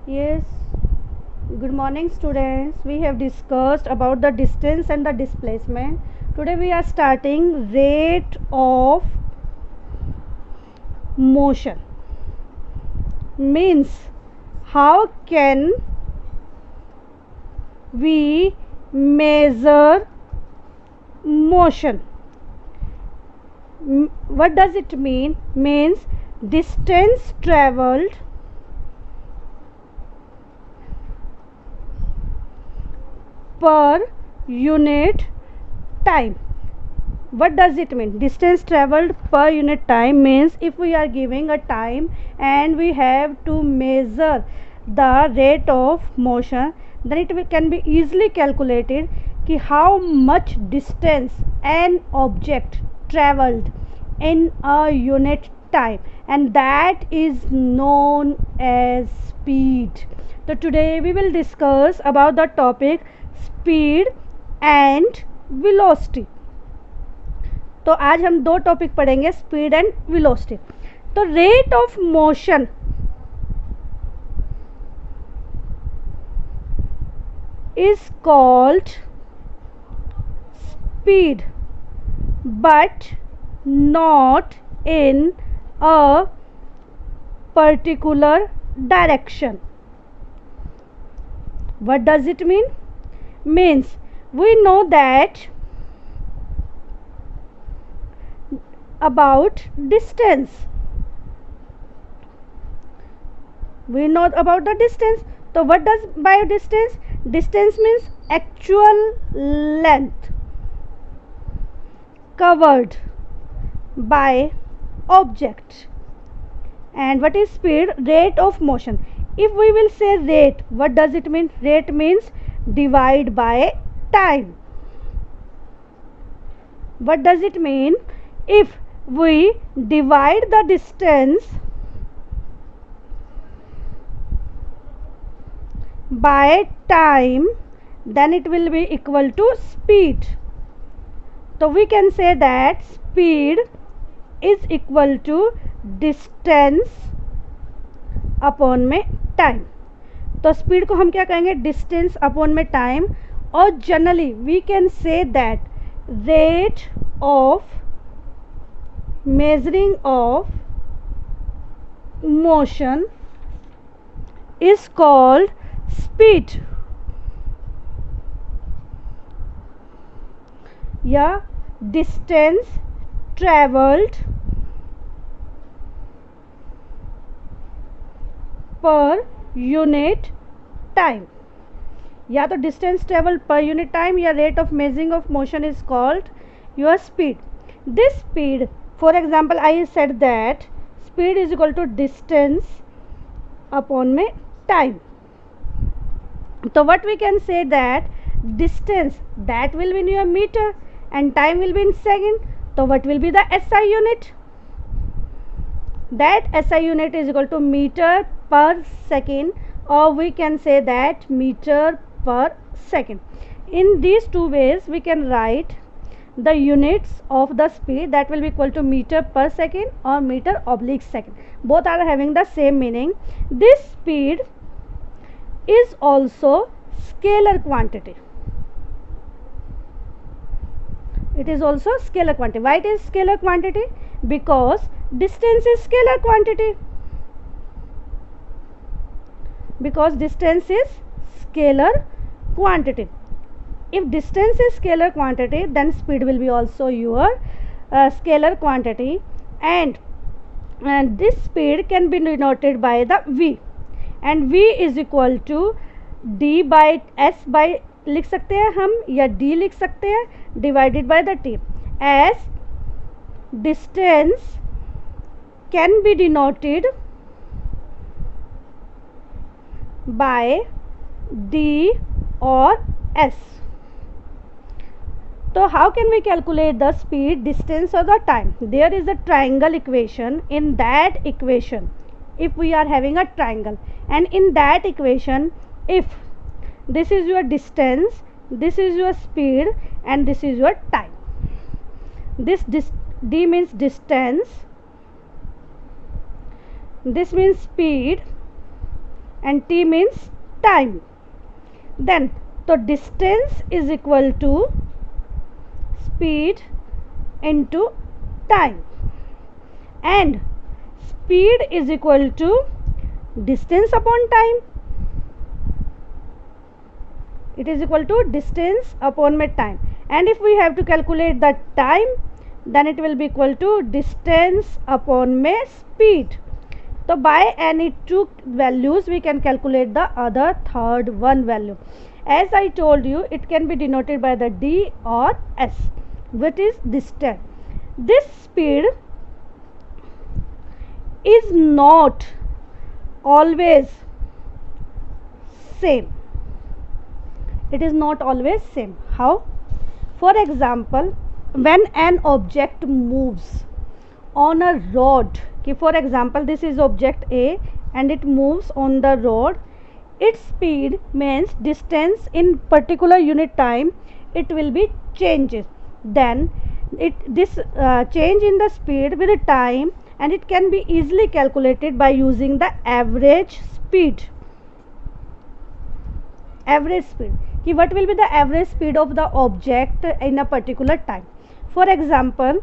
Yes, good morning students. We have discussed about the distance and the displacement. Today we are starting rate of motion. Means how can we measure motion? What does it mean? Means distance traveled per unit time. What does it mean? Distance traveled per unit time means if we are giving a time and we have to measure the rate of motion, then it can be easily calculated कि how much distance an object traveled in a unit time, and that is known as speed. So today we will discuss about the topic speed and velocity. तो आज हम दो topic पढ़ेंगे, speed and velocity. तो rate of motion is called speed but not in a particular direction. What does it mean? Means we know that about distance. We know about the distance. So what does by distance? Distance means actual length covered by object. And what is speed? Rate of motion. If we will say rate, what does it mean? Rate means divide by time. What does it mean? If we divide the distance by time, then it will be equal to speed. So we can say that speed is equal to distance upon में time. तो speed को हम क्या कहेंगे? Distance upon में time. और generally we can say that rate of measuring of motion is called speed या distance traveled per unit time. या तो distance traveled per unit time या rate of measuring of motion is called your speed. This speed, for example, I said that speed is equal to distance upon में time. So what we can say that distance that will be in your meter and time will be in second. So what will be the SI unit? That SI unit is equal to meter per second, or we can say that meter per second. In these two ways we can write the units of the speed, that will be equal to meter per second or meter oblique second. Both are having the same meaning. This speed is also scalar quantity. It is also scalar quantity. Why it is scalar quantity? Because distance is scalar quantity. Because distance is scalar quantity. If distance is scalar quantity, then speed will be also your scalar quantity, and this speed can be denoted by the v, and v is equal to d by s by लिख सकते हैं हम, या d लिख सकते हैं, divided by the t, as distance can be denoted by d or s. So how can we calculate the speed, distance or the time? There is a triangle equation. In that equation, if we are having a triangle, and in that equation, if this is your distance, this is your speed, and this is your time, this d means distance, this means speed, and t means time. Then so distance is equal to speed into time, and speed is equal to distance upon time. It is equal to distance upon my time, and if we have to calculate the time, then it will be equal to distance upon my speed. So by any two values we can calculate the other third one value. As I told you, it can be denoted by the d or s, which is distance. This speed is not always same. It is not always same. How? For example, when an object moves on a road, for example this is object A and it moves on the road, its speed means distance in particular unit time, it will be changes. Then this change in the speed with the time, and it can be easily calculated by using the average speed. Average speed, what will be the average speed of the object in a particular time. For example,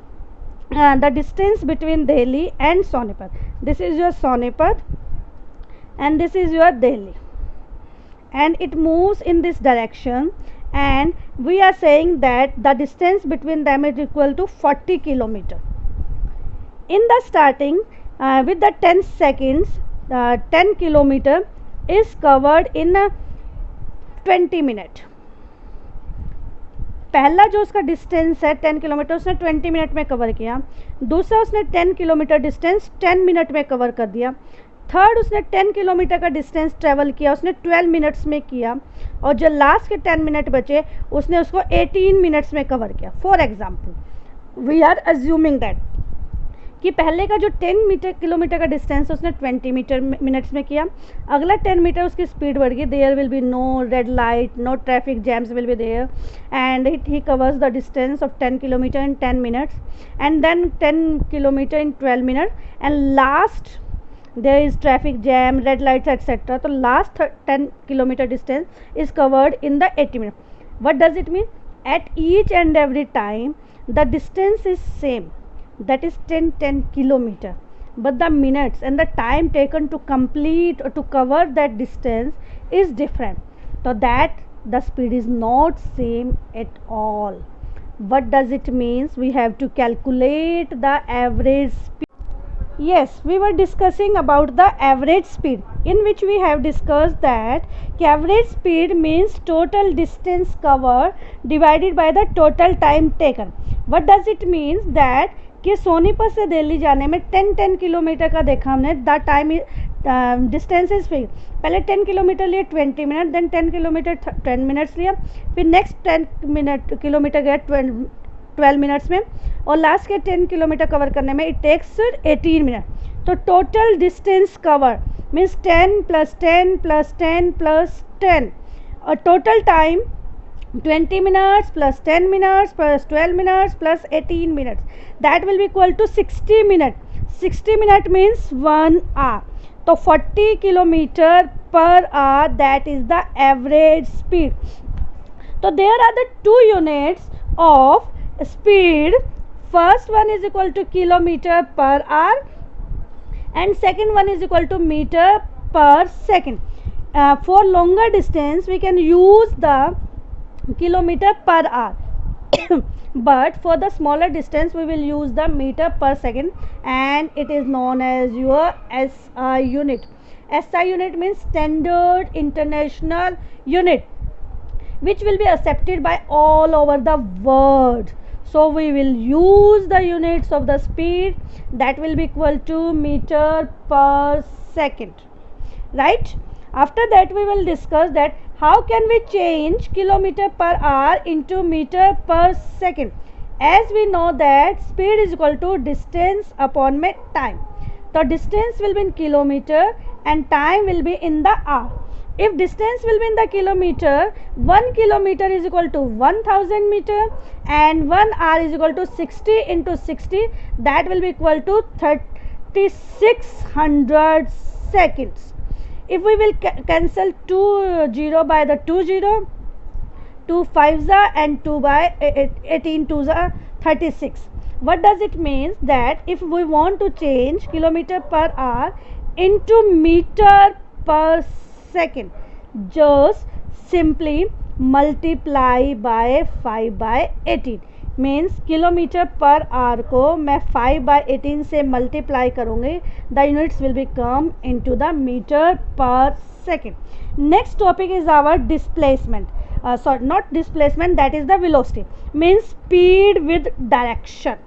the distance between Delhi and Sonipat, this is your Sonipat and this is your Delhi, and it moves in this direction, and we are saying that the distance between them is equal to 40 kilometer. In the starting, with the 10 seconds, 10 kilometer is covered in 20 minute. पहला जो उसका distance है 10 kilometre उसने 20 minute में cover किया. दूसरा उसने 10 kilometre distance 10 minute में कवर कर दिया. थर्ड उसने 10 किलोमीटर का डिस्टेंस ट्रेवल किया, उसने 12 मिनट्स में किया, और जो लास्ट के 10 मिनट बचे उसने उसको 18 मिनट्स में कवर किया. For example we are assuming that कि पहले का जो 10 किलोमीटर का डिस्टेंस है उसने 20 मिनट्स में किया, अगला 10 मीटर उसकी स्पीड बढ़ गई, there will be no red light, no traffic jams will be there, and he covers the distance of 10 kilometre in 10 minutes, and then 10 kilometre in 12 minute, and last there is traffic jam, red lights, etc. So last 10 kilometer distance is covered in the 80 minutes. What does it mean? At each and every time the distance is same, that is 10 kilometer, but the minutes and the time taken to complete or to cover that distance is different, so that the speed is not same at all. What does it means? We have to calculate the average speed. Yes, we were discussing about the average speed, in which we have discussed that average speed means total distance covered divided by the total time taken. What does it means? That कि सोनीपत से दिल्ली जाने में 10 kilometre का देखा हमने, the time distance is fix. पहले 10 kilometre लिए 20 minute, then 10 kilometre 10 minutes लिया, फिर नेक्स्ट 10 किलोमीटर गया 12 मिनट्स में, और लास्ट के 10 किलोमीटर कवर करने में इट टेक्स 18 मिनट. तो टोटल डिस्टेंस कवर मीन्स 10 + 10 + 10 + 10, और total time 20 minutes plus 10 minutes plus 12 minutes plus 18 minutes, that will be equal to 60 minutes. 60 minute means 1 hour. So 40 kilometer per hour, that is the average speed. So there are the two units of speed. First one is equal to kilometer per hour and second one is equal to meter per second. For longer distance we can use the kilometer per hour but for the smaller distance we will use the meter per second, and it is known as your SI unit. SI unit means standard international unit, which will be accepted by all over the world. So we will use the units of the speed, that will be equal to meter per second, right? After that we will discuss that how can we change kilometer per hour into meter per second. As we know that speed is equal to distance upon time. So distance will be in kilometer and time will be in the hour. If distance will be in the kilometer, 1 kilometer is equal to 1000 meter and 1 hour is equal to 60 into 60, that will be equal to 3600 seconds. if we will cancel 2 0 by the 2 0, 2 5s are and 2 by 18 2s are 36. What does it mean? That if we want to change kilometer per hour into meter per second, just simply multiply by 5 by 18. Means kilometre per hour को मैं 5/18 से multiply करूँगी, the units will be come into the metre per second. Next topic is our displacement. Sorry, not displacement, that is the velocity. Means speed with direction.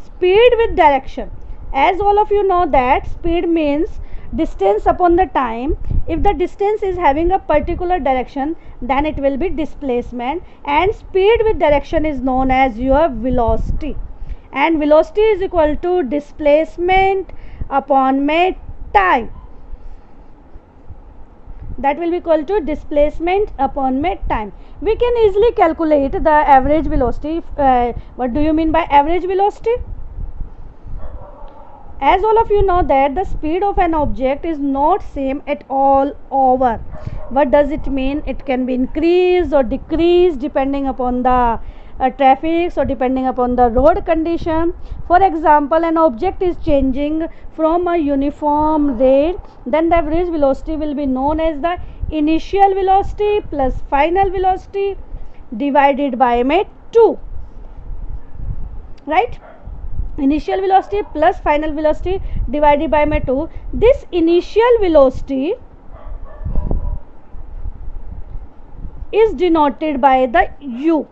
Speed with direction. As all of you know that speed means distance upon the time. If the distance is having a particular direction, then it will be displacement, and speed with direction is known as your velocity. And velocity is equal to displacement upon time. That will be equal to displacement upon time. We can easily calculate the average velocity. What do you mean by average velocity? As all of you know that the speed of an object is not same at all over. What does it mean? It can be increased or decreased depending upon the traffic, so depending upon the road condition. For example, an object is changing from a uniform rate, then the average velocity will be known as the initial velocity plus final velocity divided by 2. Right? Initial velocity plus final velocity divided by 2. This initial velocity is denoted by the u,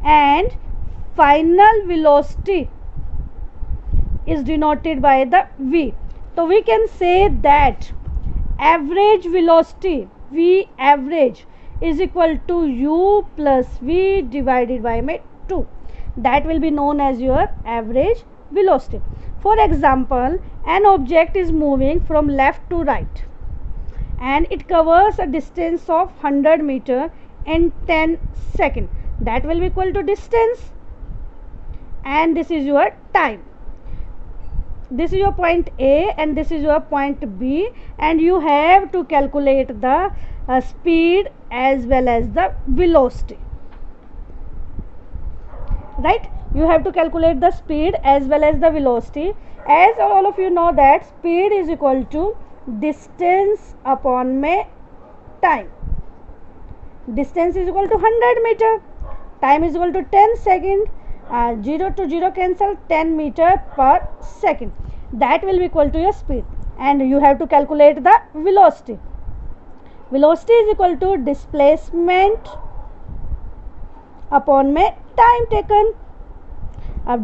and final velocity is denoted by the v. So we can say that average velocity, v average, is equal to u plus v divided by 2. That will be known as your average velocity. For example, an object is moving from left to right and it covers a distance of 100 meter in 10 seconds. That will be equal to distance, and this is your time. This is your point A and this is your point B, and you have to calculate the speed as well as the velocity. Right? You have to calculate the speed as well as the velocity. As all of you know that speed is equal to distance upon time. Distance is equal to 100 meter. Time is equal to 10 second. 0 to 0 cancel, 10 meter per second. That will be equal to your speed, and you have to calculate the velocity. Velocity is equal to displacement upon time taken.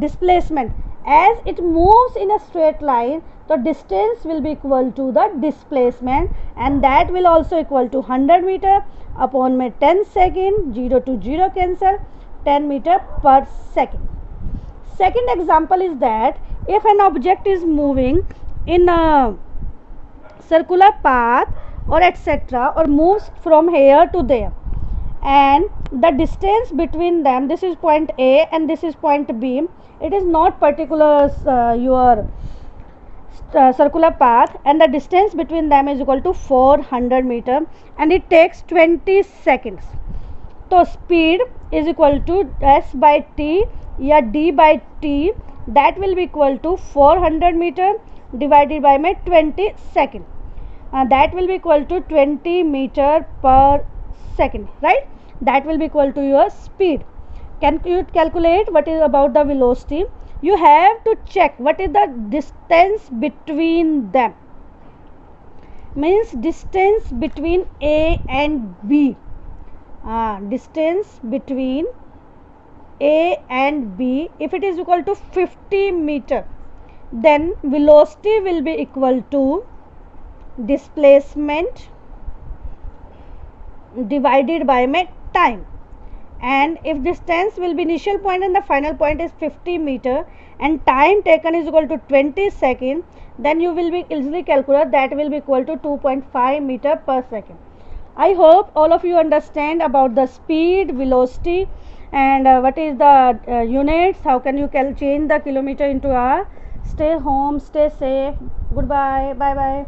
Displacement, as it moves in a straight line, the distance will be equal to the displacement, and that will also equal to 100 meter upon 10 second. 0 to 0 cancel, 10 meter per second. Second example is that if an object is moving in a circular path or etc., or moves from here to there, and the distance between them, this is point A and this is point B, it is not particular your circular path, and the distance between them is equal to 400 meter, and it takes 20 seconds. So speed is equal to s by t या d by t, that will be equal to 400 meter divided by 20 second. That will be equal to 20 meter per second. Right? That will be equal to your speed. Can you calculate what is about the velocity? You have to check what is the distance between them. Means distance between A and B. Distance between A and B, if it is equal to 50 meter, then velocity will be equal to displacement divided by time. And if distance will be initial point and the final point is 50 meter and time taken is equal to 20 seconds, then you will be easily calculate that will be equal to 2.5 meter per second. I hope all of you understand about the speed, velocity, and what is the units, how can you change the kilometer into hour. Stay home, stay safe. Goodbye. Bye bye.